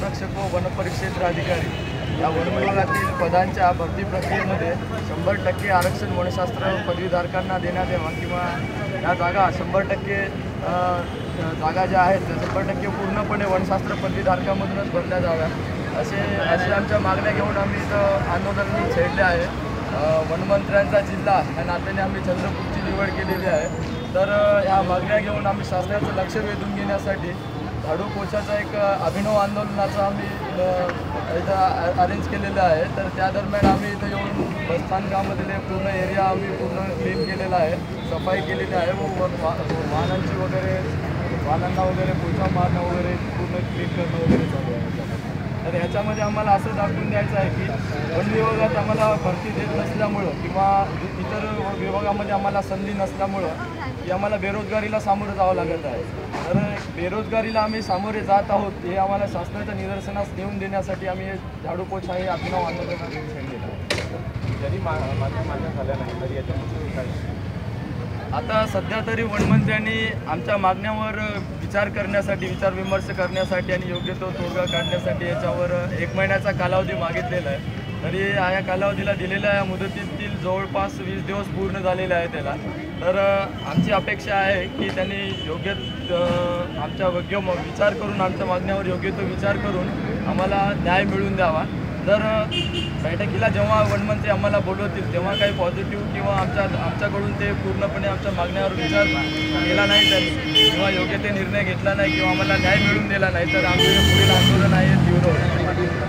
वनसंरक्षक व वनपरिक्षेत्र अधिकारी या वन विभागातील पदांच्या भरती प्रक्रियेमध्ये 100% आरक्षण वनशास्त्र पदवीधारकांना देण्यात यावा किंवा या जागा 100% जागा ज्या आहेत त्या 100% पूर्णपणे वनशास्त्र पदवीधारकांमधूनच भरल्या जाव्या असे आमच्या मागण्या घेऊन आम्ही इथं आंदोलन छेडले आहे। वनमंत्र्यांचा जिल्हा या नात्याने आम्ही चंद्रपूरची निवड केलेली आहे। तर ह्या मागण्या घेऊन आम्ही शासनाचं लक्ष वेधून घेण्यासाठी झाडू पोछाचं एक अभिनव आंदोलनाचं आम्ही इथं अरेंज केलेलं आहे। तर त्या दरम्यान आम्ही इथं येऊन बसस्थानकामधले पूर्ण एरिया आम्ही पूर्ण क्लीन केलेला आहे, सफाई केलेली आहे व वाहनांची वगैरे वाहनांना वगैरे पोछा मारणं वगैरे पूर्ण क्लीन करणं वगैरे चालू आहे। तर ह्याच्यामध्ये आम्हाला असं दाखवून द्यायचं आहे की वन विभागात आम्हाला भरती देत नसल्यामुळं किंवा इतर विभागामध्ये आम्हाला संधी नसल्यामुळं की आम्हाला बेरोजगारीला सामोरं जावं लागत आहे। तर बेरोजगारीला आम्ही सामोरे जात आहोत हे आम्हाला शासनाच्या निदर्शनास नेऊन देण्यासाठी आम्ही झाडू पोछा हे अभिनव आंदोलन छेडलेलं आहे। जरी मान्य झाल्या नाही तरी याच्यामध्ये काय आता सध्या तरी वनमंत्र्यांनी आमच्या मागण्यावर विचार करण्यासाठी विचार विमर्श करण्यासाठी आणि योग्य तो तोडगा काढण्यासाठी याच्यावर 1 महिन्याचा कालावधी मागितलेला आहे। तरी या कालावधीला दिलेल्या या मुदतीतील जवळपास 20 दिवस पूर्ण झालेले आहे त्याला। तर आमची अपेक्षा आहे की त्यांनी योग्य आमच्या विचार करून आमच्या मागण्यावर योग्य तो विचार करून आम्हाला न्याय मिळवून द्यावा। जर बैठकीला जेव्हा वनमंत्री आम्हाला बोलवतील तेव्हा काही पॉझिटिव्ह किंवा आमच्याकडून ते पूर्णपणे आमच्या मागण्यावर विचार केला नाही त्यांनी किंवा योग्य ते निर्णय घेतला नाही किंवा आम्हाला न्याय मिळवून दिला नाही तर आमचे पुढील आंदोलन आहे तीव्र होईल।